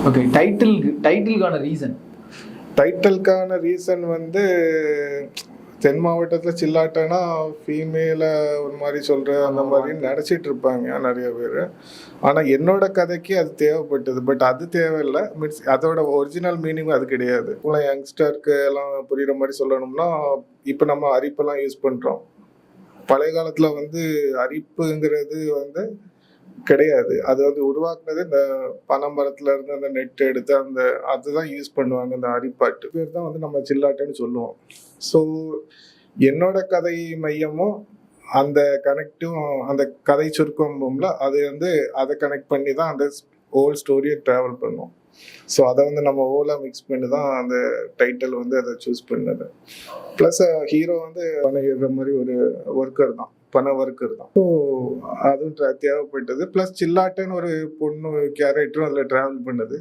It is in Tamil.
ஓகே. டைட்டிலுக்கான ரீசன் டைட்டிலுக்கான ரீசன் வந்து தென் மாவட்டத்தில் சில்லாட்டனா ஃபீமேலை ஒரு மாதிரி சொல்கிற அந்த மாதிரி நினச்சிட்டு இருப்பாங்க நிறைய பேர். ஆனால் என்னோட கதைக்கு அது தேவைப்பட்டது. பட் அது தேவையில்லை. மீன்ஸ் அதோட ஒரிஜினல் மீனிங் அது கிடையாது. இப்போ யங்ஸ்டருக்கு எல்லாம் புரிகிற மாதிரி சொல்லணும்னா, இப்போ நம்ம அரிப்பெல்லாம் யூஸ் பண்ணுறோம். பழைய காலத்தில் வந்து அரிப்புங்கிறது வந்து கிடையாது. அது வந்து உருவாக்குனது இந்த பனைமரத்துல இருந்து அந்த நெட் எடுத்து அதுதான் யூஸ் பண்ணுவாங்க. இந்த அரிப்பாட்டு பேர் தான் வந்து நம்ம சில்லாட்டுன்னு சொல்லுவோம். ஸோ என்னோட கதை மையமும் அந்த கனெக்டும் அந்த கதை சுருக்கமும்ல அது வந்து அதை கனெக்ட் பண்ணி தான் அந்த ஹோல் ஸ்டோரியை ட்ராவல் பண்ணும். ஸோ அதை வந்து நம்ம ஓலாக மிக்ஸ் பண்ணி தான் அந்த டைட்டில் வந்து அதை சூஸ் பண்ணது. ப்ளஸ் ஹீரோ வந்து பணம் மாதிரி ஒரு ஒர்க்கர் தான், பண ஒர்க்கர் தான். ஸோ அதுவும் தேவைப்பட்டது. ப்ளஸ் சில்லாட்டுன்னு ஒரு பொண்ணு கேரக்டரும் அதில் ட்ராவல் பண்ணுது.